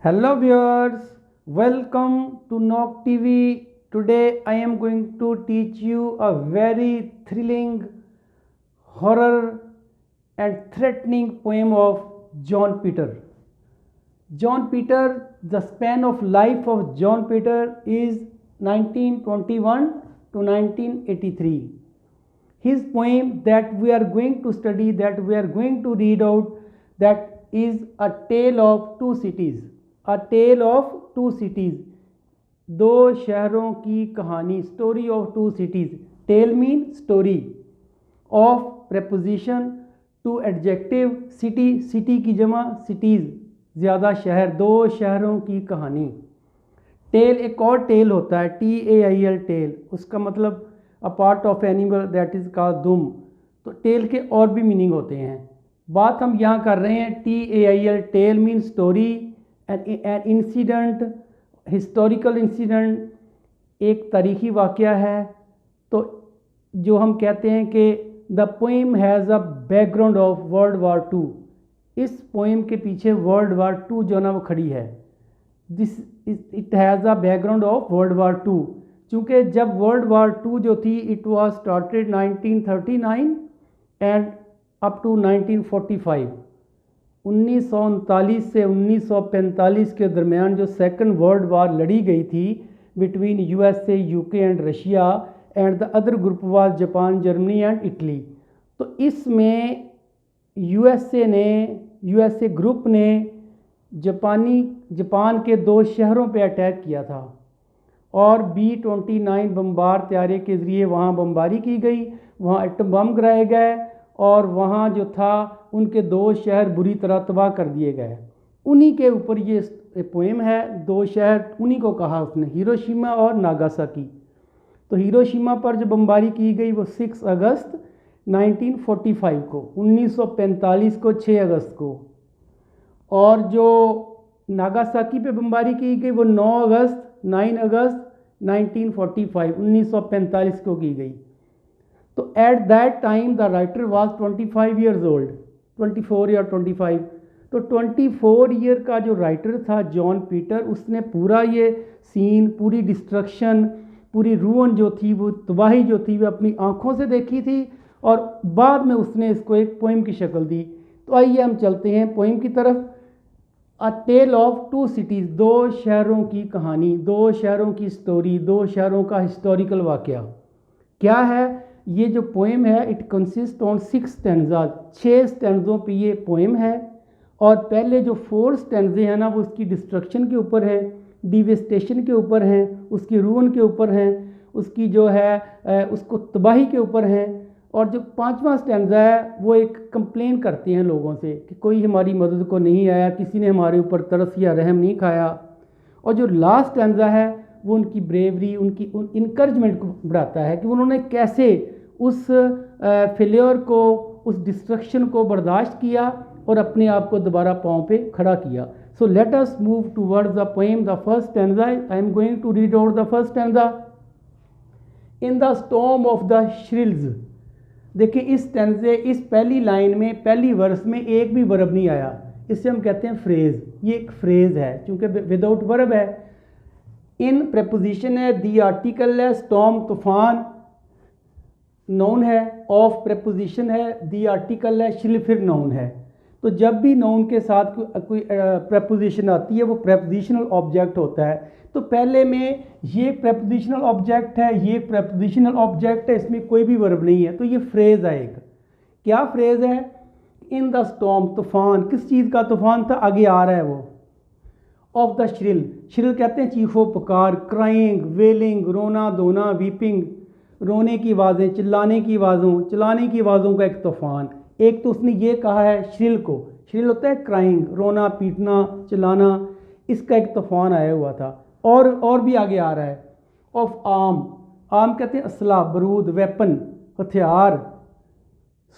Hello viewers, welcome to Knock TV. Today I am going to teach you a very thrilling, horror and threatening poem of John Peter. John Peter, the span of life of John Peter is 1921 to 1983. His poem that we are going to study, that we are going to read out, that is A Tale of Two Cities. A Tale of Two Cities. दो शहरों की कहानी. Story of two cities. Tale means story. Of preposition to adjective. City, city की जमा cities, ज़्यादा शहर. दो शहरों की कहानी. टेल एक और टेल होता है, TAIL टेल. उसका मतलब a part of animal that is called दुम. तो टेल के और भी मीनिंग होते हैं. बात हम यहाँ कर रहे हैं TAIL tail mean story, an incident, historical incident, एक तारीखी वाक़या है. तो जो हम कहते हैं कि the poem has a background of world war 2. इस पोएम के पीछे वर्ल्ड वार 2 जो ना वो खड़ी है. This it has a background of world war 2. चूँकि जब वर्ल्ड वार 2 जो थी it was started 1939 and up to 1945. 1939 से 1945 के दरमियान जो सेकंड वर्ल्ड वार लड़ी गई थी between USA, UK and Russia and the other group was Japan, Germany and Italy. तो इसमें USA ग्रुप ने जापान के दो शहरों पे अटैक किया था और B-29 बम्बार तैयारे के ज़रिए वहाँ बमबारी की गई, वहाँ एटम बम गिराए गए और वहाँ जो था उनके दो शहर बुरी तरह तबाह कर दिए गए. उन्हीं के ऊपर ये पोएम है. दो शहर उन्हीं को कहा उसने, हिरोशिमा और नागासाकी. तो हिरोशिमा पर जो बमबारी की गई वो 6 अगस्त 1945 को, 1945 को 6 अगस्त को. और जो नागासाकी पे बमबारी की गई वो 9 अगस्त 1945 1945 को की गई. तो at that time the writer was 25 years old, 24 या 25. तो 24 ईयर का जो राइटर था जॉन पीटर, उसने पूरा ये सीन, पूरी डिस्ट्रक्शन, पूरी रूइन जो थी, वो तबाही जो थी, वो अपनी आँखों से देखी थी और बाद में उसने इसको एक पोएम की शक्ल दी. तो आइए हम चलते हैं पोएम की तरफ. अ टेल ऑफ टू सिटीज़, दो शहरों की कहानी, दो शहरों की स्टोरी, दो शहरों का हिस्टोरिकल वाक़या. क्या है ये जो पोएम है? इट कंसिस्ट ऑन 6 स्टैंज़ा, 6 स्टैंज़ों पे ये पोएम है. और पहले जो 4 स्टैंज़े हैं ना वो उसकी डिस्ट्रक्शन के ऊपर हैं, डिवेस्टेशन के ऊपर हैं, उसकी रूइन के ऊपर हैं, उसकी जो है उसको तबाही के ऊपर हैं. और जो 5वां स्टैंज़ा है वो एक कंप्लेन करते हैं लोगों से कि कोई हमारी मदद को नहीं आया, किसी ने हमारे ऊपर तरस या रहम नहीं खाया. और जो लास्ट स्टैंज़ा है वो उनकी ब्रेवरी, उनकी इनकरेजमेंट को बढ़ाता है कि उन्होंने कैसे उस फेलियर को, उस डिस्ट्रक्शन को बर्दाश्त किया और अपने आप को दोबारा पाँव पे खड़ा किया. So let us move towards the poem. The first stanza, I am going to read out the first stanza. In the storm of the shrills. देखिए इस स्टैंज़े, इस पहली लाइन में, पहली वर्स में एक भी वर्ब नहीं आया. इससे हम कहते हैं फ्रेज़. ये एक फ्रेज़ है क्योंकि विदाउट वर्ब है. इन प्रेपोजिशन है, दी आर्टिकल है, स्टॉर्म तूफान नाउन है, ऑफ प्रेपोजिशन है, दी आर्टिकल है, शिल फिर नाउन है. तो जब भी नाउन के साथ कोई प्रेपोजिशन आती है वो प्रेपोजिशनल ऑब्जेक्ट होता है. तो पहले में ये प्रेपोजिशनल ऑब्जेक्ट है, ये प्रेपोजिशनल ऑब्जेक्ट है, इसमें कोई भी वर्ब नहीं है. तो ये फ्रेज़ आएगा. क्या फ्रेज़ है? इन द स्टॉर्म, तूफान. किस चीज़ का तूफान था? आगे आ रहा है वो. ऑफ द श्रिल, श्रिल कहते हैं चीखो पुकार, क्राइंग, वेलिंग, रोना धोना, वीपिंग, रोने की आवाज़ें, चिल्लाने की आवाज़ों का एक तूफ़ान. एक तो उसने ये कहा है श्रिल को, श्रिल होता है क्राइंग, रोना, पीटना, चिल्लाना, इसका एक तूफ़ान आया हुआ था. और भी आगे आ रहा है. ऑफ आर्म, आर्म कहते हैं असला, बारूद, वेपन, हथियार.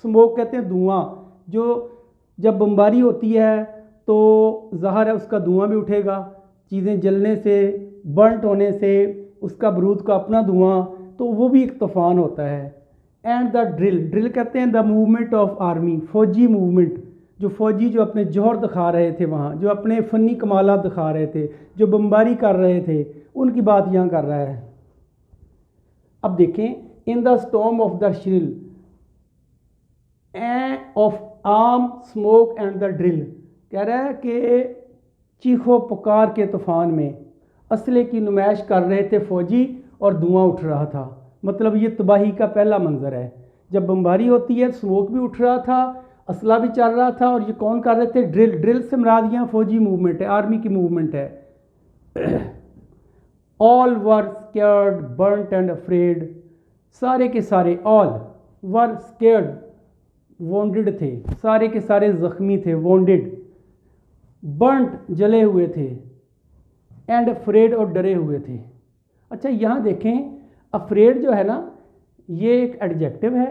स्मोक कहते हैं धुआं. जो जब बमबारी होती है तो ज़ाहिर है उसका धुआं भी उठेगा, चीज़ें जलने से, बर्नट होने से, उसका बारूद का अपना धुआं, तो वो भी एक तूफ़ान होता है. एंड द ड्रिल, ड्रिल कहते हैं द मूवमेंट ऑफ आर्मी, फौजी मूवमेंट, जो फ़ौजी जो अपने जौहर दिखा रहे थे वहाँ, जो अपने फ़नी कमालात दिखा रहे थे, जो बमबारी कर रहे थे, उनकी बात यहाँ कर रहा है। अब देखें, इन the storm of the shrill of arm smoke and the drill, कह रहा है कि चीखो पुकार के तूफ़ान में असले की नुमाइश कर रहे थे फ़ौजी और धुआं उठ रहा था। मतलब ये तबाही का पहला मंजर है। जब बमबारी होती है स्मोक भी उठ रहा था, असला भी चल रहा था, और ये कौन कर रहे थे? ड्रिल। ड्रिल से मुराद यहाँ फ़ौजी मूवमेंट है, आर्मी की मूवमेंट है। All were scared burnt and afraid, सारे के सारे, ऑल वर स्केयर्ड, वॉन्डेड थे, सारे के सारे ज़ख्मी थे, वॉन्डेड, बर्नट जले हुए थे, एंड अफ्रेड और डरे हुए थे। अच्छा यहाँ देखें, अफ्रेड जो है ना, ये एक एडजेक्टिव है,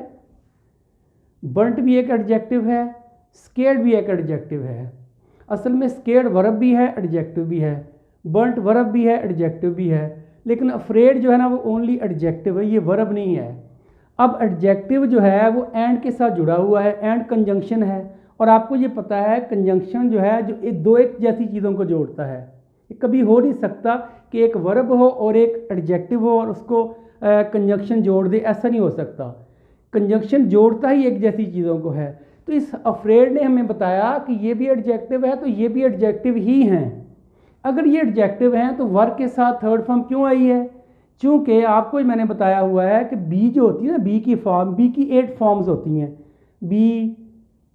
बर्नट भी एक एडजेक्टिव है, स्केयर्ड भी एक एडजेक्टिव है। असल में स्केयर्ड वर्ब भी है, एडजेक्टिव भी है, बर्नट वर्ब भी है, एडजेक्टिव भी है, लेकिन अफ्रेड जो है ना वो ओनली एडजेक्टिव है, ये वर्ब नहीं है। अब एडजेक्टिव जो है वो एंड के साथ जुड़ा हुआ है, एंड कंजंक्शन है, और आपको ये पता है कंजंक्शन जो है जो दो एक जैसी चीज़ों को जोड़ता है। कभी हो नहीं सकता कि एक वर्ब हो और एक एडजेक्टिव हो और उसको कंजंक्शन जोड़ दे, ऐसा नहीं हो सकता। कंजंक्शन जोड़ता ही एक जैसी चीज़ों को है। तो इस अफ्रेड ने हमें बताया कि ये भी एडजेक्टिव है, तो ये भी एडजेक्टिव ही हैं। अगर ये एडजेक्टिव हैं तो वर्ब के साथ थर्ड फॉर्म क्यों आई है? चूँकि आपको मैंने बताया हुआ है कि बी जो होती है ना, बी की फॉर्म, बी की 8 फॉर्म्स होती हैं, be,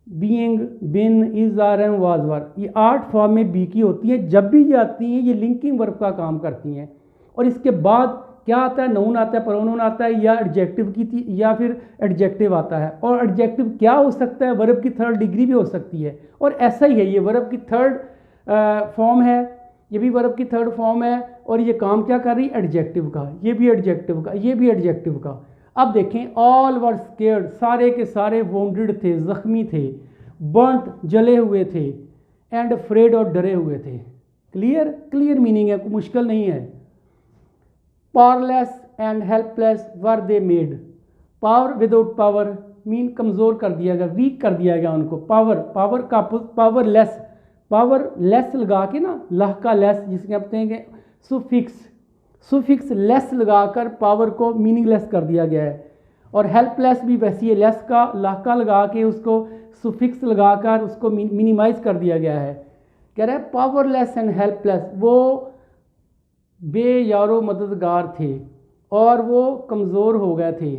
being, been, is, are, am, was, were, ये 8 फॉर्म में बी की होती है। जब भी ये आती हैं ये लिंकिंग वर्ब का काम करती हैं। और इसके बाद क्या आता है? नाउन आता है, प्रोनाउन आता है, या एडजेक्टिव की या फिर एडजेक्टिव आता है। और एडजेक्टिव क्या हो सकता है? वर्ब की थर्ड डिग्री भी हो सकती है। और ऐसा ही है, ये वर्ब की थर्ड फॉर्म है, ये भी वर्ब की थर्ड फॉर्म है, और ये काम क्या कर रही है? एडजेक्टिव का, ये भी एडजेक्टिव का, ये भी एडजेक्टिव का। अब देखें, ऑल वर स्केयर्ड, सारे के सारे वोंडेड थे, ज़ख्मी थे, बर्नट जले हुए थे, एंड अफ्रेड और डरे हुए थे। क्लियर? क्लियर मीनिंग है, कोई मुश्किल नहीं है। Powerless and helpless were they made, power without power mean कमज़ोर कर दिया गया, वीक कर दिया गया उनको। पावर, पावर का पावरलेस, पावर लेस लगा के ना, लाह का लेस जिसके कहते हैं कि सुफिक्स लेस लगाकर पावर को मीनिंगलेस कर दिया गया है। और हेल्पलेस भी वैसी है, लेस का लाह का लगा के उसको सुफिक्स लगाकर उसको मिनिमाइज कर दिया गया है। कह रहा है पावरलेस एंड हेल्पलेस, वो बेयारो मददगार थे और वो कमज़ोर हो गए थे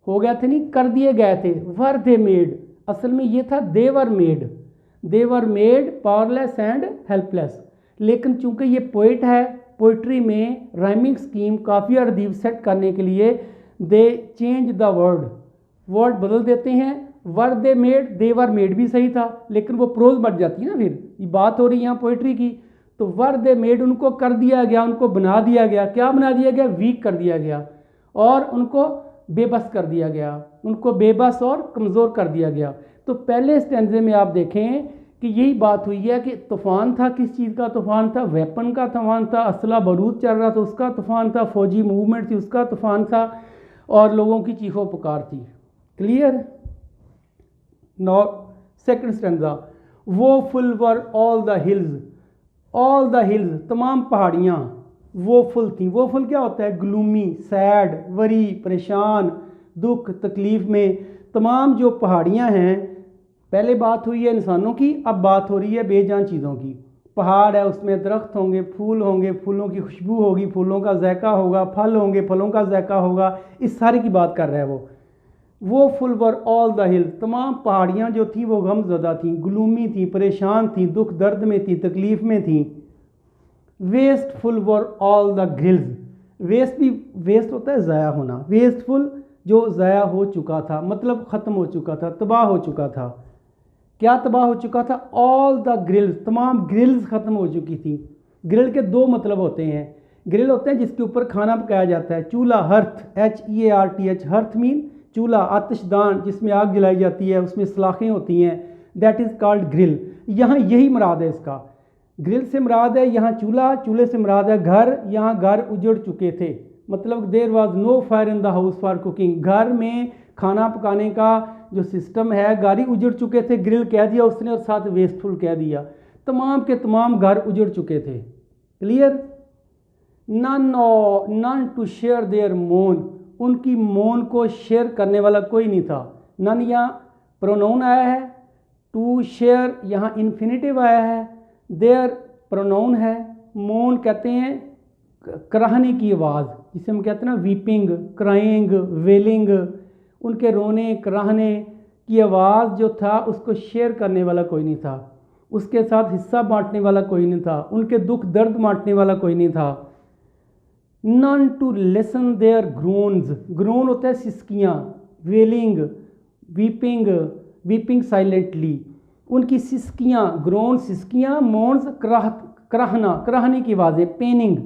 नहीं, कर दिए गए थे। वर दे मेड, असल में ये था देवर मेड पावरलेस एंड हेल्पलेस। लेकिन चूंकि ये पोइट है, पोइट्री में राइमिंग स्कीम काफ़ी अरदीब सेट करने के लिए दे चेंज द वर्ड बदल देते हैं। वर दे मेड, देवर मेड भी सही था, लेकिन वो प्रोज बन जाती है ना, फिर ये बात हो रही है यहाँ पोइट्री की। तो वर दे मेड, उनको कर दिया गया, उनको बना दिया गया। क्या बना दिया गया? वीक कर दिया गया, और उनको बेबस कर दिया गया, उनको बेबस और कमज़ोर कर दिया गया। तो पहले स्टेंजे में आप देखें कि यही बात हुई है कि तूफ़ान था, किस चीज़ का तूफ़ान था? वेपन का तूफ़ान था, असला बारूद चल रहा था उसका तूफ़ान था, फ़ौजी मूवमेंट थी उसका तूफ़ान था, और लोगों की चीखों पुकार थी। क्लियर? नौ सेकंड स्टेंजा, वो full were all the hills, तमाम पहाड़ियाँ वो फुल थी। वो फुल क्या होता है? ग्लूमी, सैड, वरी, परेशान, दुख, तकलीफ़ में। तमाम जो पहाड़ियाँ हैं, पहले बात हुई है इंसानों की, अब बात हो रही है बेजान चीज़ों की। पहाड़ है, उसमें दरख्त होंगे, फूल होंगे, फूलों की खुशबू होगी, फूलों का जायका होगा, फल होंगे, फलों का जायका होगा, इस सारे की बात कर रहा है वो full were all the hills, तमाम पहाड़ियाँ जो थी वो गमज़दा थी, ग्लूमी थी, परेशान थी, दुख दर्द में थी, तकलीफ़ में थी। Wasteful were all the grills, waste होता है ज़ाया होना, वेस्टफुल जो ज़ाया हो चुका था, मतलब ख़त्म हो चुका था, तबाह हो चुका था। क्या तबाह हो चुका था? ऑल द ग्रिल्स, तमाम ग्रिल्स ख़त्म हो चुकी थी। ग्रिल के दो मतलब होते हैं। ग्रिल होते हैं जिसके ऊपर खाना पकाया जाता है, चूल्हा, हर्थ, HEARTH, हर्थ मीन चूल्हा, आतिशदान जिसमें आग जलाई जाती है, उसमें सलाखें होती हैं, दैट इज़ कॉल्ड ग्रिल। यहाँ यही मुराद है इसका। ग्रिल से मुराद है यहाँ चूल्हा, चूल्हे से मुराद है घर, यहाँ घर उजड़ चुके थे, मतलब there was no fire in the house for cooking, घर में खाना पकाने का जो सिस्टम है, घर ही उजड़ चुके थे, ग्रिल कह दिया उसने और साथ वेस्टफुल कह दिया, तमाम के तमाम घर उजड़ चुके थे। Clear. None to share their moan, उनकी मोन को शेयर करने वाला कोई नहीं था। नन यहाँ प्रोनाउन आया है, टू शेयर यहाँ इन्फिनेटिव आया है, देयर प्रोनाउन है, मोन कहते हैं कराहने की आवाज़, जिसे हम कहते हैं ना वीपिंग, क्राइंग, वेलिंग, उनके रोने कराहने की आवाज़ जो था उसको शेयर करने वाला कोई नहीं था, उसके साथ हिस्सा बांटने वाला कोई नहीं था, उनके दुख दर्द बांटने वाला कोई नहीं था। None to listen their groans, groan होता है सिसकियाँ, वेलिंग, वीपिंग, वीपिंग साइलेंटली, उनकी सिसकियाँ, ग्रोन सिसकियाँ, मोन्स कराहना, कराहने की आवाज़ें, पेनिंग,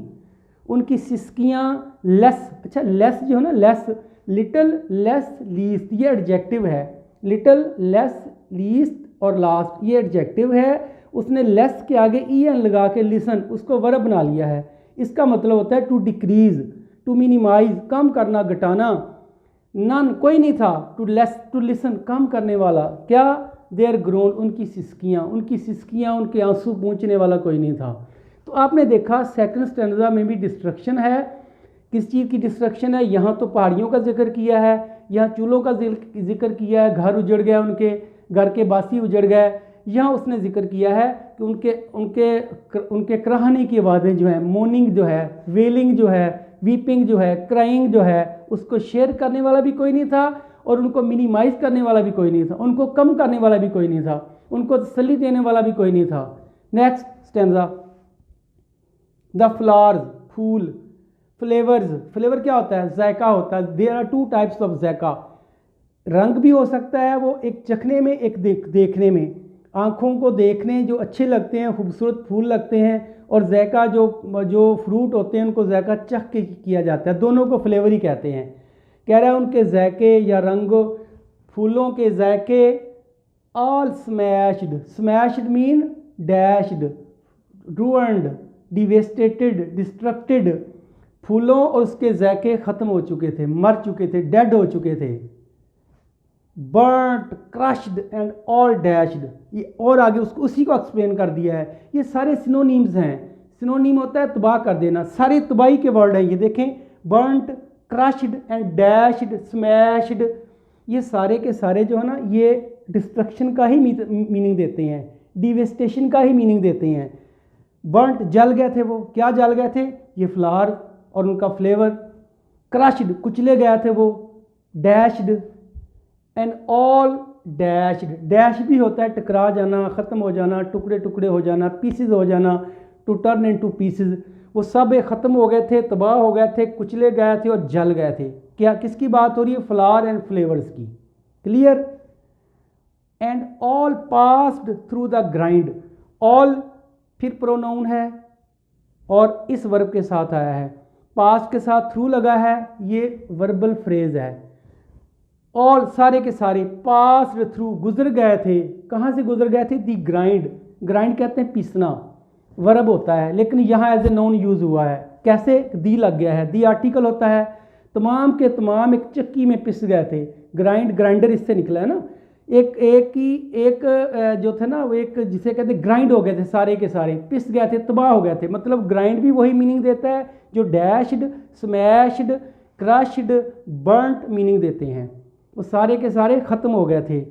उनकी सिसकियाँ, लेस, अच्छा लेस जो है ना, लेस, लिटल, लेस, लीस्ट, ये एडजेक्टिव है, लिटल, लेस, लीस्ट और लास्ट ये एडजेक्टिव है, उसने लेस के आगे ई एन लगा के लिसन उसको वर्ब बना लिया है। इसका मतलब होता है टू डिक्रीज, टू मिनिमाइज, कम करना, घटाना। नन कोई नहीं था, टू लेस, टू लिसन कम करने वाला, क्या, देयर ग्रोन, उनकी सिसकियाँ, उनकी सिसकियाँ, उनके आंसू पूंछने वाला कोई नहीं था। तो आपने देखा सेकंड स्टैंजा में भी डिस्ट्रक्शन है। किस चीज़ की डिस्ट्रक्शन है? यहाँ तो पहाड़ियों का जिक्र किया है, यहाँ चूल्हों का जिक्र किया है, घर उजड़ गया, उनके घर के बासी उजड़ गए। यहाँ उसने जिक्र किया है कि उनके कराहने की आवाज़ें जो हैं, मोर्निंग जो है, वेलिंग जो है, वीपिंग जो है, क्राइंग जो है, उसको शेयर करने वाला भी कोई नहीं था और उनको मिनिमाइज करने वाला भी कोई नहीं था, उनको कम करने वाला भी कोई नहीं था, उनको तसल्ली देने वाला भी कोई नहीं था। नेक्स्ट स्टैंजा, द फ्लावर्स, फूल, फ्लेवर्स, फ्लेवर क्या होता है? जायका होता है। There are two types of जायका, रंग भी हो सकता है वो, एक चखने में, एक देखने में, आँखों को देखने जो अच्छे लगते हैं, खूबसूरत फूल लगते हैं, और जायका जो फ्रूट होते हैं उनको जायका चख के किया जाता है, दोनों को फ्लेवर ही कहते हैं। कह रहा है उनके जायके या रंग, फूलों के जायके, all smashed, smashed mean dashed, ruined, devastated, destructed, फूलों और उसके जायके ख़त्म हो चुके थे, मर चुके थे, डेड हो चुके थे। बर्nt, क्रश्ड एंड ऑल डैश्ड, ये और आगे उसको उसी को एक्सप्लेन कर दिया है। ये सारे सिनोनिम्स हैं। सिनोनिम होता है तबाह कर देना, सारे तबाही के वर्ड हैं ये। देखें, बर्nt, क्रश्ड एंड डैश्ड, स्मैश्ड, ये सारे के सारे जो है ना, ये डिस्ट्रक्शन का ही मीनिंग देते हैं, डिवेस्टेशन का ही मीनिंग देते हैं। बर्nt, जल गए थे वो, क्या जल गए थे? ये फ्लावर और उनका फ्लेवर। क्रश्ड, कुचले गए थे वो। Dashed and all dashed, dash भी होता है टकरा जाना, ख़त्म हो जाना, टुकड़े टुकड़े हो जाना, पीसेस हो जाना, टू टर्न इनटू पीसेस। वो सब ख़त्म हो गए थे, तबाह हो गए थे, कुचले गए थे और जल गए थे। क्या, किसकी बात हो रही है? फ्लावर एंड फ्लेवर्स की। Clear. And all passed through the grind, all फिर प्रोनाउन है और इस वर्ब के साथ आया है, पास्ट के साथ थ्रू लगा है, ये वर्बल फ्रेज है। ऑल सारे के सारे, पास्ड थ्रू गुजर गए थे, कहाँ से गुजर गए थे? दी ग्राइंड, ग्राइंड कहते हैं पीसना, वर्ब होता है, लेकिन यहाँ एज ए नाउन यूज़ हुआ है। कैसे? दी लग गया है, दी आर्टिकल होता है। तमाम के तमाम एक चक्की में पिस गए थे, ग्राइंड, ग्राइंडर इससे निकला है ना, एक जो थे ना वो, एक जिसे कहते ग्राइंड हो गए थे, सारे के सारे पिस गए थे, तबाह हो गए थे। मतलब ग्राइंड भी वही मीनिंग देता है जो डैश्ड, स्मैश्ड, क्रश्ड, बर्nt मीनिंग देते हैं। वो सारे के सारे ख़त्म हो गए थे।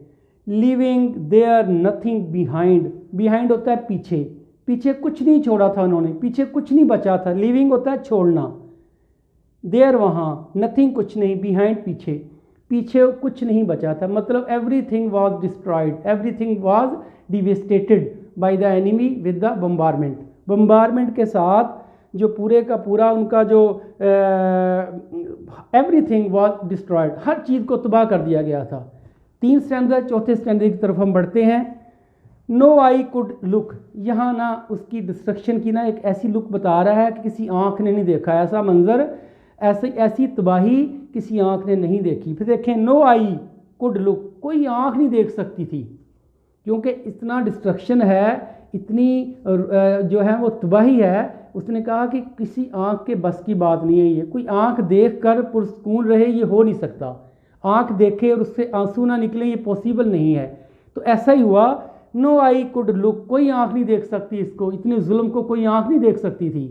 Living there nothing behind, behind होता है पीछे, पीछे कुछ नहीं छोड़ा था उन्होंने, पीछे कुछ नहीं बचा था। लिविंग होता है छोड़ना, देयर वहाँ, नथिंग कुछ नहीं, बिहाइंड पीछे, पीछे कुछ नहीं बचा था। मतलब everything was destroyed, everything was devastated by the enemy with the bombardment, bombardment के साथ जो पूरे का पूरा उनका जो एवरीथिंग वाज डिस्ट्रॉयड, हर चीज़ को तबाह कर दिया गया था। 3 स्टैंजा, चौथे स्टैंडे की तरफ हम बढ़ते हैं। नो आई कुड लुक, यहाँ ना उसकी डिस्ट्रक्शन की ना एक ऐसी लुक बता रहा है कि किसी आँख ने नहीं देखा ऐसा मंजर, ऐसी तबाही किसी आँख ने नहीं देखी। फिर देखें, नो आई कुड लुक, कोई आँख नहीं देख सकती थी, क्योंकि इतना डिस्ट्रक्शन है, इतनी जो है वो तबाही है। उसने कहा कि किसी आँख के बस की बात नहीं है, ये कोई आँख देख कर पुरसकून रहे, ये हो नहीं सकता। आँख देखे और उससे आंसू ना निकले, ये पॉसिबल नहीं है। तो ऐसा ही हुआ, नो आई कुड लुक, कोई आँख नहीं देख सकती इसको, इतने जुल्म को कोई आँख नहीं देख सकती थी।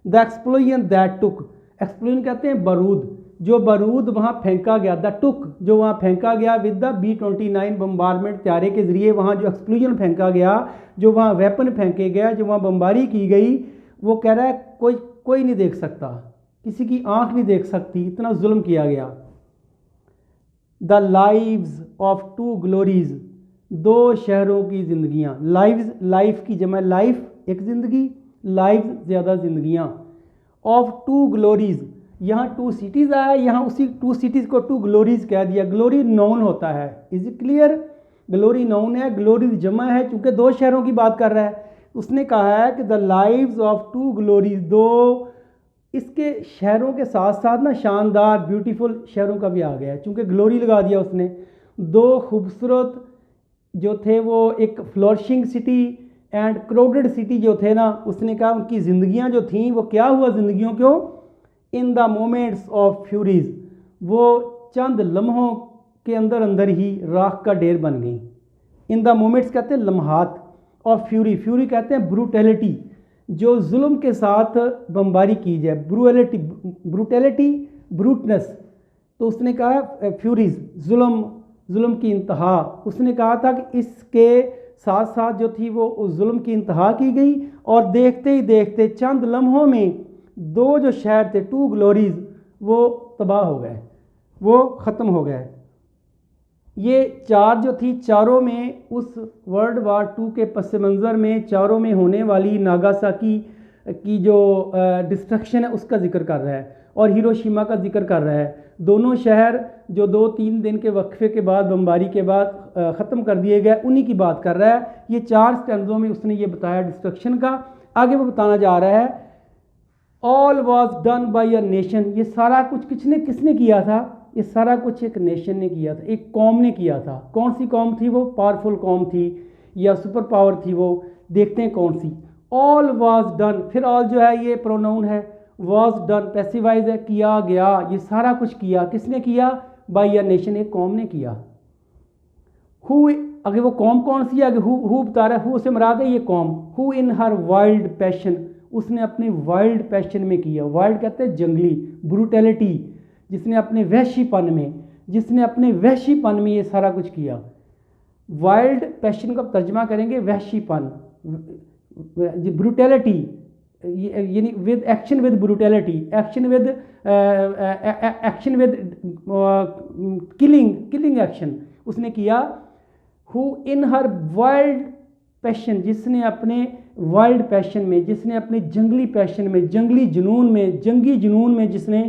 The explosion that took, explosion कहते हैं बारूद, जो बारूद वहाँ फेंका गया, द टुक जो वहाँ फेंका गया विद द B-29 बम्बारमेंट त्यारे के ज़रिए, वहाँ जो एक्सप्लोजन फेंका गया, जो वहाँ वेपन फेंके गया, जो वहाँ बमबारी की गई, वो कह रहा है कोई नहीं देख सकता, किसी की आंख नहीं देख सकती, इतना जुल्म किया गया। The lives of two glories, दो शहरों की ज़िंदगियाँ, लाइव्स लाइफ की जमा, लाइफ एक ज़िंदगी, लाइव्स ज़्यादा ज़िंदगियाँ, ऑफ टू ग्लोरीज, यहाँ टू सिटीज़ आया, यहाँ उसी टू सिटीज़ को टू ग्लोरीज कह दिया। ग्लोरी नाउन होता है, is it clear? Glory noun है, ग्लोरीज जमा है, चूँकि दो शहरों की बात कर रहा है। उसने कहा है कि the lives of two glories, दो इसके शहरों के साथ साथ ना शानदार ब्यूटीफुल शहरों का भी आ गया है, चूँकि ग्लोरी लगा दिया उसने। दो खूबसूरत जो थे वो एक flourishing city and crowded city जो थे ना, उसने कहा उनकी ज़िंदगियाँ जो थीं वो क्या हुआ ज़िंदगियों को, in the moments of Furies, वो चंद लम्हों के अंदर अंदर ही राख का ढेर बन गई। इन द मोमेंट्स कहते हैं लम्हात, और फ्यूरी, फ्यूरी कहते हैं ब्रूटैलिटी, जो जुल्म के साथ बमबारी की जाए, ब्रूटैलिटी, ब्रूटैलिटी ब्रूटनेस। तो उसने कहा फ्यूरीज, जुल्म की इंतहा। उसने कहा था कि इसके साथ साथ जो थी वो उस जुल्म की इंतहा की गई, और देखते ही देखते चंद लम्हों में दो जो शहर थे टू ग्लोरीज वो तबाह हो गए, वो ख़त्म हो गए। ये चार जो थी, चारों में उस वर्ल्ड वार 2 के पस मंज़र में चारों में होने वाली नागासाकी की जो डिस्ट्रक्शन है उसका जिक्र कर रहा है, और हिरोशिमा का जिक्र कर रहा है। दोनों शहर जो 2-3 दिन के वक्फे के बाद बमबारी के बाद ख़त्म कर दिए गए, उन्हीं की बात कर रहा है। ये 4 स्टैंज़ों में उसने ये बताया डिस्ट्रक्शन का। आगे वो बताना जा रहा है, all was done by a nation, ये सारा कुछ किसने किया था? ये सारा कुछ एक नेशन ने किया था, एक कौम ने किया था। कौन सी कौम थी वो? पावरफुल कौम थी या सुपर पावर थी वो? देखते हैं कौन सी। ऑल वॉज डन, फिर ऑल जो है ये प्रोनाउन है, वॉज डन पैसिवाइज है, किया गया, ये सारा कुछ किया किसने किया? बाई अ नेशन, एक कौम ने किया। हु, आगे वो कौम कौन सी है? आगे हु बता रहा है, हु से मुराद है ये कौम। Who in her wild passion, उसने अपने वाइल्ड पैशन में किया। वाइल्ड कहते हैं जंगली, ब्रूटैलिटी, जिसने अपने वहशीपन में ये सारा कुछ किया। वाइल्ड पैशन का तर्जमा करेंगे वहशीपन, ब्रूटैलिटी, यानी with action with brutality, action with killing action उसने किया। Who in her wild passion, जिसने अपने वाइल्ड पैशन में, जिसने अपने जंगली पैशन में, जंगी जुनून में जिसने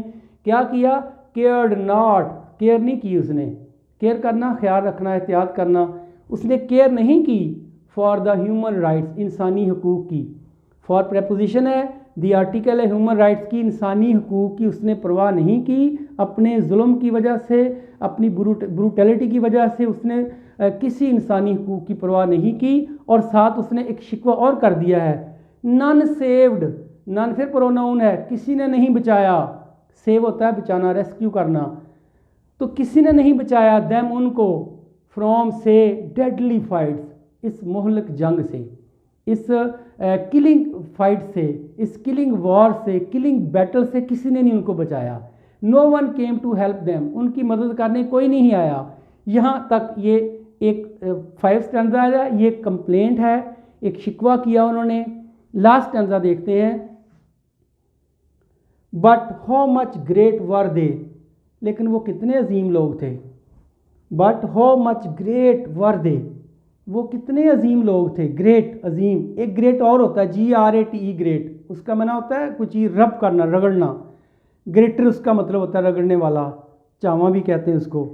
क्या किया? केयर्ड नॉट, केयर नहीं की उसने। केयर करना, ख्याल रखना, एहतियात करना, उसने केयर नहीं की फॉर द ह्यूमन राइट्स, इंसानी हकूक़ की। फॉर प्रेपोजिशन है, द आर्टिकल है ह्यूमन राइट्स की, इंसानी हकूक़ की उसने परवाह नहीं की। अपने जुल्म की वजह से, अपनी ब्रूटैलिटी की वजह से उसने किसी इंसानी हकूक़ की परवाह नहीं की। और साथ उसने एक शिकवा और कर दिया है, नन सेव्ड, नन फिर प्रोनाउन है, किसी ने नहीं बचाया। सेव होता है बचाना, रेस्क्यू करना, तो किसी ने नहीं बचाया देम उनको, फ्रॉम से डेडली फाइट्स, इस मोहलक जंग से, इस किलिंग फाइट से, इस किलिंग वॉर से, किलिंग बैटल से किसी ने नहीं उनको बचाया। No one came to help them, उनकी मदद करने कोई नहीं आया। यहाँ तक ये एक 5 स्टैंज़ा है, ये कंप्लेंट है, एक शिकवा किया उन्होंने। लास्ट स्टैंज़ा देखते हैं, बट हाउ मच ग्रेट वर दे, लेकिन वो कितने अजीम लोग थे। बट हाउ मच ग्रेट वर दे, वो कितने अजीम लोग थे। ग्रेट, अजीम, एक ग्रेट और होता है GRATE, ग्रेट, उसका माना होता है कुछ चीज़ रब करना, रगड़ना। ग्रेटर उसका मतलब होता है रगड़ने वाला, चावा भी कहते हैं उसको।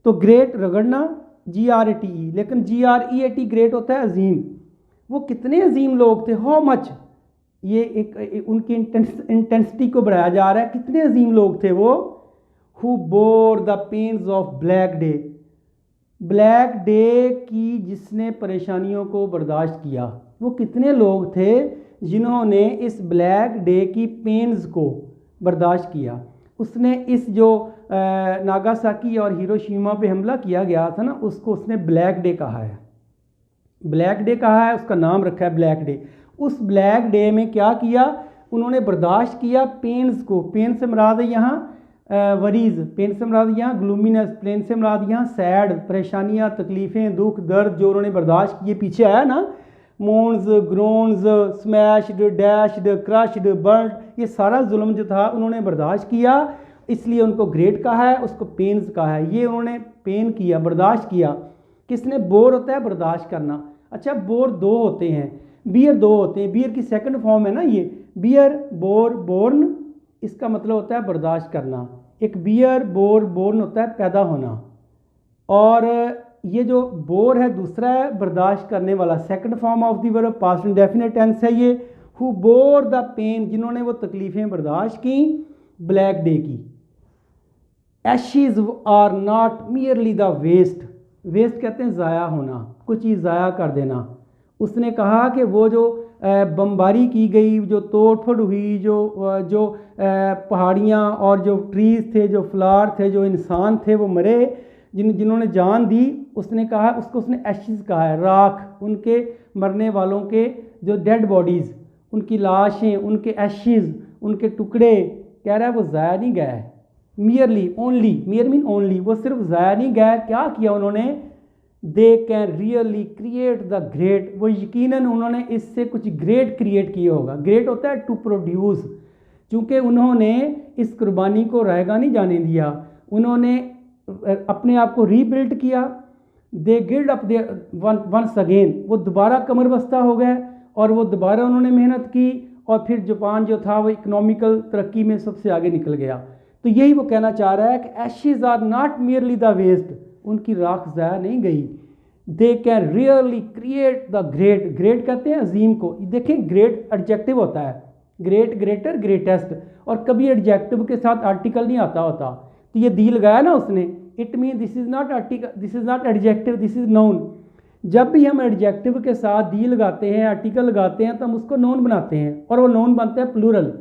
तो ग्रेट रगड़ना, GRATE, लेकिन GREAT ग्रेट होता है अजीम। वो कितने अजीम लोग थे। हाउ मच, ये एक उनकी इंटेंसिटी को बढ़ाया जा रहा है, कितने अजीम लोग थे वो। Who bore the pains of black day, black day की जिसने परेशानियों को बर्दाश्त किया, वो कितने लोग थे जिन्होंने इस ब्लैक डे की पेन्स को बर्दाश्त किया। उसने इस जो नागासाकी और हिरोशिमा पे हमला किया गया था ना, उसको उसने ब्लैक डे कहा है। ब्लैक डे कहा है, उसका नाम रखा है ब्लैक डे। उस ब्लैक डे में क्या किया उन्होंने, बर्दाश्त किया पेन्स को। पेन से मुराद है यहाँ वरीज, पेन से मुराद यहाँ ग्लूमिनस, पेन से मुराद यहाँ सैड, परेशानियाँ, तकलीफ़ें, दुख, दर्द जो उन्होंने बर्दाश्त किए। पीछे आया ना, मोन्स, groans, smashed, dashed, crushed, burned, ये सारा जुल्म जो था उन्होंने बर्दाश्त किया, इसलिए उनको ग्रेट कहा है, उसको पेन्स कहा है। ये उन्होंने पेन किया, बर्दाश्त किया। किसने? बोर होता है बर्दाश्त करना। अच्छा, बोर दो होते हैं, बियर दो होते हैं। बियर की सेकंड फॉर्म है ना ये, बियर, बोर, बोर्न, इसका मतलब होता है बर्दाश्त करना। एक बियर, बोर, बोर्न होता है पैदा होना, और ये जो बोर है दूसरा है बर्दाश्त करने वाला। Second form of the verb past indefinite tense है ये। हु बोर द पेन, जिन्होंने वो तकलीफ़ें बर्दाश्त की ब्लैक डे की। Ashes are not merely the waste, waste कहते हैं ज़ाया होना, कुछ चीज़ ज़ाया कर देना। उसने कहा कि वो जो बमबारी की गई, जो तोड़ फोड़ हुई, जो पहाड़ियाँ और जो ट्रीज़ थे, जो फ्लावर थे, जो इंसान थे वो मरे, जिन्होंने जान दी, उसने कहा, उसको उसने एशेज कहा है, राख, उनके मरने वालों के जो डेड बॉडीज़, उनकी लाशें, उनके एशेज, उनके टुकड़े, कह रहा है वो ज़ाया नहीं गया है। मियरली, ओनली, मियर मीन ओनली, वो सिर्फ ज़ाया नहीं गया। क्या किया उन्होंने? दे can really create the great, वो यकीनन उन्होंने इससे कुछ ग्रेट क्रिएट किया होगा। ग्रेट होता है टू प्रोड्यूस। चूँकि उन्होंने इस कुर्बानी को रहेगा नहीं जाने दिया, उन्होंने अपने आप को रीबिल्ड किया। दे gild up they once again, वो दोबारा कमर बस्ता हो गए और वो दोबारा उन्होंने मेहनत की, और फिर जापान जो था वो इकोनॉमिकल तरक्की में सबसे आगे निकल गया। तो यही वो कहना चाह रहा है कि ashes are not merely the waste, उनकी राख ज़ाया नहीं गई। They can really create the great, great कहते हैं अजीम को। देखें, ग्रेट एडजेक्टिव होता है, ग्रेट, ग्रेटर, ग्रेटेस्ट, और कभी एडजेक्टिव के साथ आर्टिकल नहीं आता होता। तो ये दी लगाया ना उसने, it mean this is not article, this is not adjective, this is noun. जब भी हम एडजेक्टिव के साथ दी लगाते हैं, आर्टिकल लगाते हैं, तो हम उसको नाउन बनाते हैं, और वो नाउन बनता है प्लूरल।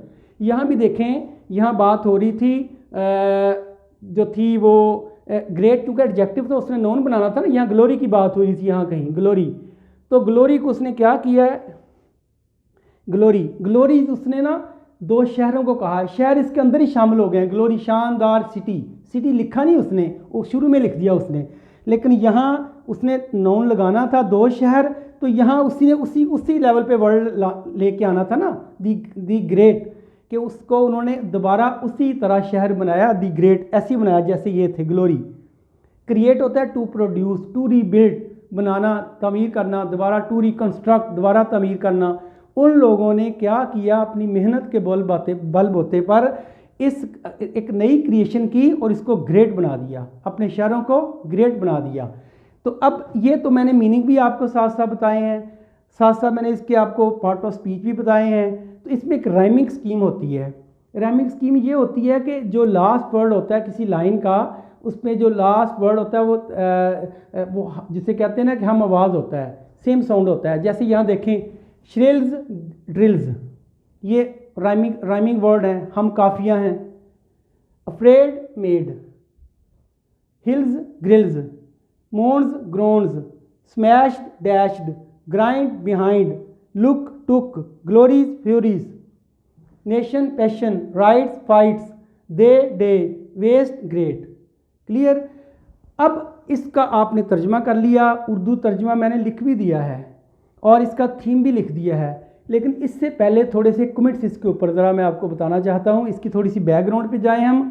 यहाँ भी देखें, यहाँ बात हो रही थी जो थी वो ग्रेट, क्योंकि एडजेक्टिव तो उसने नाउन बनाना था ना। यहाँ ग्लोरी की बात हो रही थी, यहाँ कहीं ग्लोरी, तो ग्लोरी को उसने क्या किया है? ग्लोरी उसने ना दो शहरों को कहा है, शहर इसके अंदर ही शामिल हो गए हैं। ग्लोरी, शानदार सिटी, सिटी लिखा नहीं उसने, वो शुरू में लिख दिया उसने, लेकिन यहाँ उसने नाउन लगाना था दो शहर, तो यहाँ उसी ने उसी लेवल पे वर्ड लेके आना था ना, दी ग्रेट, कि उसको उन्होंने दोबारा उसी तरह शहर बनाया, दी ग्रेट ऐसी बनाया जैसे ये थे ग्लोरी। क्रिएट होता है टू प्रोड्यूस, टू रीबिल्ड, बनाना, तमीर करना, दोबारा टू रिकन्स्ट्रक्ट, दोबारा तमीर करना। उन लोगों ने क्या किया? अपनी मेहनत के बलबूते पर इस एक नई क्रिएशन की और इसको ग्रेट बना दिया, अपने शहरों को ग्रेट बना दिया। तो अब ये तो मैंने मीनिंग भी आपको साथ साथ बताए हैं, साथ साथ मैंने इसके आपको पार्ट ऑफ स्पीच भी बताए हैं। तो इसमें एक राइमिंग स्कीम होती है। राइमिंग स्कीम ये होती है कि जो लास्ट वर्ड होता है किसी लाइन का, उसमें जो लास्ट वर्ड होता है वो जिसे कहते हैं ना कि हम आवाज़ होता है, सेम साउंड होता है। जैसे यहाँ देखें, श्रिल्स, ड्रिल्स, ये राइमिंग वर्ड हैं, हम काफिया हैं। Afraid, made, hills, grills, moans, groans, smashed, dashed, grind, behind, look, took, glories, furies, nation, passion, rights, fights, day, waste, great. Clear? अब इसका आपने तर्जमा कर लिया, उर्दू तर्जमा मैंने लिख भी दिया है और इसका थीम भी लिख दिया है, लेकिन इससे पहले थोड़े से कमेंट्स इसके ऊपर ज़रा मैं आपको बताना चाहता हूँ। इसकी थोड़ी सी बैकग्राउंड पे जाएं हम।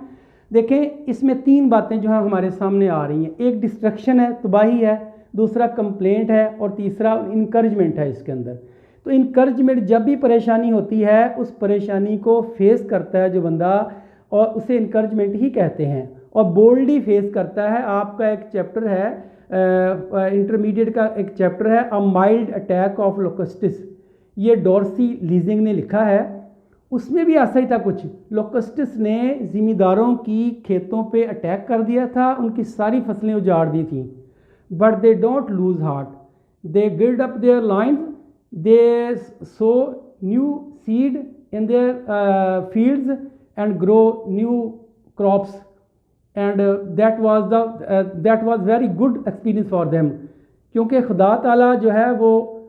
देखें, इसमें तीन बातें जो है हमारे सामने आ रही हैं। एक डिस्ट्रक्शन है, तबाही है, दूसरा कंप्लेंट है, और तीसरा इनकरेजमेंट है इसके अंदर। तो इनकरेजमेंट, जब भी परेशानी होती है उस परेशानी को फेस करता है जो बंदा, और उसे इनकरेजमेंट ही कहते हैं, और बोल्डली फेस करता है। आपका एक चैप्टर है, इंटरमीडिएट का एक चैप्टर है, अ माइल्ड अटैक ऑफ लोकस्टिस, ये डॉर्सी लीजिंग ने लिखा है। उसमें भी ऐसा ही था कुछ। लोकस्टिस ने ज़िमींदारों की खेतों पे अटैक कर दिया था, उनकी सारी फसलें उजाड़ दी थी। But they don't lose heart, they gild up their lines, they sow new seed in their fields and grow new crops and that was very good experience for them, क्योंकि खुदा ताला जो है वो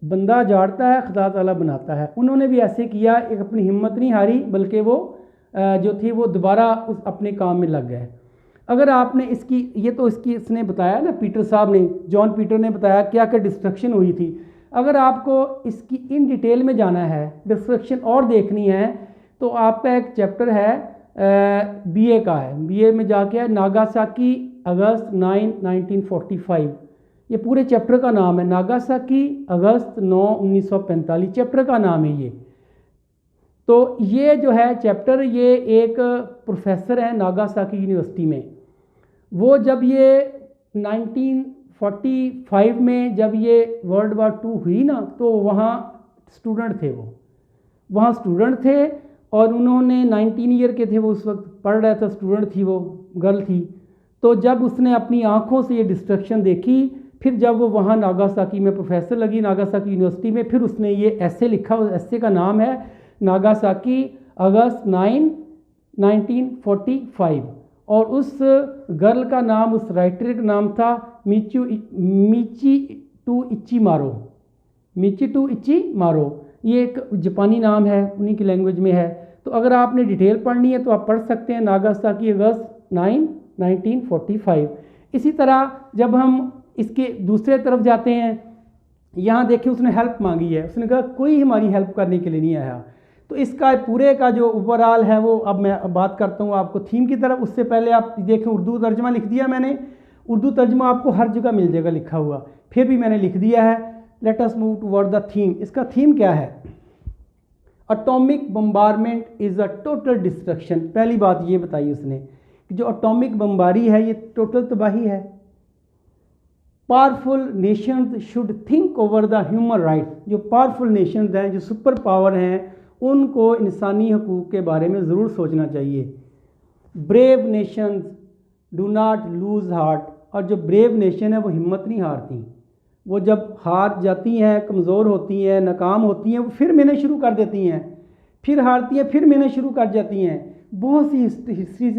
बंदा झाड़ता है, खुदा ताला बनाता है। उन्होंने भी ऐसे किया, एक अपनी हिम्मत नहीं हारी, बल्कि वो जो थी वो दोबारा उस अपने काम में लग गए। अगर आपने इसकी ये तो इसकी इसने बताया ना, पीटर साहब ने, जॉन पीटर ने बताया क्या क्या डिस्ट्रक्शन हुई थी। अगर आपको इसकी इन डिटेल में जाना है, डिस्ट्रक्शन और देखनी है, तो आपका एक चैप्टर है बीए का है, बीए में जाके है नागासाकी अगस्त 9, 1945। ये पूरे चैप्टर का नाम है, नागासाकी अगस्त 9, 1945 चैप्टर का नाम है ये। तो ये जो है चैप्टर, ये एक प्रोफेसर है नागासाकी यूनिवर्सिटी में। वो जब ये 1945 में जब ये वर्ल्ड वार 2 हुई ना, तो वहाँ स्टूडेंट थे, वो वहाँ स्टूडेंट थे, और उन्होंने 19 ईयर के थे वो, उस वक्त पढ़ रहा था, स्टूडेंट थी वो, गर्ल थी। तो जब उसने अपनी आँखों से ये डिस्ट्रक्शन देखी, फिर जब वो वहाँ नागासाकी में प्रोफेसर लगी, नागासाकी यूनिवर्सिटी में, फिर उसने ये ऐसे लिखा, उस ऐसे का नाम है नागासाकी अगस्त 9, 1945। और उस गर्ल का नाम, उस राइटर का नाम था मिचिटू इचिमारो। ये एक जापानी नाम है, उन्हीं की लैंग्वेज में है। तो अगर आपने डिटेल पढ़नी है तो आप पढ़ सकते हैं, नागासाकी अगस्त 9, 1945। इसी तरह जब हम इसके दूसरे तरफ जाते हैं, यहाँ देखिए उसने हेल्प मांगी है, उसने कहा कोई हमारी हेल्प करने के लिए नहीं आया। तो इसका पूरे का जो ओवरऑल है वो अब मैं बात करता हूँ आपको थीम की तरफ। उससे पहले आप देखें, उर्दू तर्जमा लिख दिया मैंने, उर्दू तर्जमा आपको हर जगह मिल जाएगा लिखा हुआ, फिर भी मैंने लिख दिया है। Late us move toward the theme. इसका थीम क्या है? Atomic bombardment is a total destruction. पहली बात ये बताई उसने कि जो एटॉमिक बम्बारी है ये टोटल तबाही है। Powerful Nations should think over the human rights. जो पावरफुल नेशंस हैं, जो सुपर पावर हैं, उनको इंसानी हकूक़ के बारे में ज़रूर सोचना चाहिए। Brave Nations do not lose heart. और जो ब्रेव नेशन है वो हिम्मत नहीं हारती। वो जब हार जाती हैं, कमज़ोर होती हैं, नाकाम होती हैं, वो फिर मेहनत शुरू कर देती हैं, फिर हारती हैं, फिर मेहनत शुरू कर जाती हैं। बहुत सी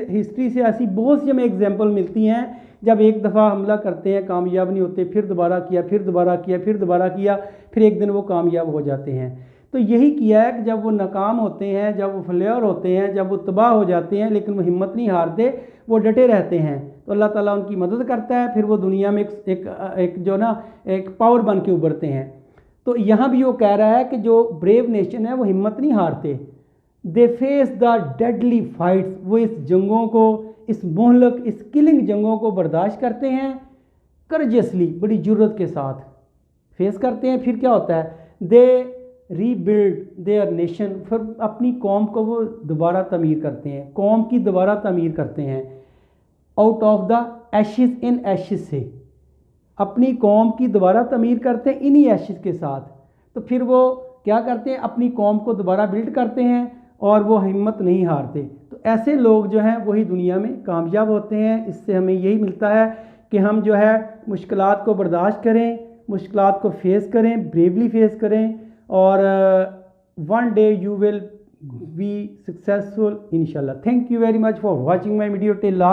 हिस्ट्री से ऐसी बहुत सी हमें एग्जांपल मिलती हैं, जब एक दफ़ा हमला करते हैं, कामयाब नहीं होते, फिर दोबारा किया, फिर दोबारा किया, फिर दोबारा किया, फिर एक दिन वो कामयाब हो जाते हैं। तो यही किया है कि जब वो नाकाम होते हैं, जब वो फेलियर होते हैं, जब वो तबाह हो जाते हैं, लेकिन वो हिम्मत नहीं हारते, वो डटे रहते हैं, तो अल्लाह ताला उनकी मदद करता है। फिर वो दुनिया में एक जो ना एक पावर बन के उभरते हैं। तो यहाँ भी वो कह रहा है कि जो ब्रेव नेशन है वो हिम्मत नहीं हारते। They face the deadly fights. वो इस जंगों को, इस मोहलक, इस किलिंग जंगों को बर्दाश्त करते हैं, करेजियसली, बड़ी जुर्रत के साथ फेस करते हैं। फिर क्या होता है? दे रीबिल्ड देयर नेशन। फिर अपनी कौम को वो दोबारा तमीर करते हैं, कौम की दोबारा तमीर करते हैं। Out of the Ashes, in Ashes से अपनी कौम की दोबारा तमीर करते हैं इन्हीं एशिज के साथ। तो फिर वो क्या करते हैं? अपनी कौम को दोबारा बिल्ड करते हैं और वो हिम्मत नहीं हारते। तो ऐसे लोग जो हैं वही दुनिया में कामयाब होते हैं। इससे हमें यही मिलता है कि हम जो है मुश्किलात को बर्दाश्त करें, मुश्किलात को फेस करें, ब्रेवली फेस करें, और one day you will be successful इंशाल्लाह। Thank you very much for watching my video till last.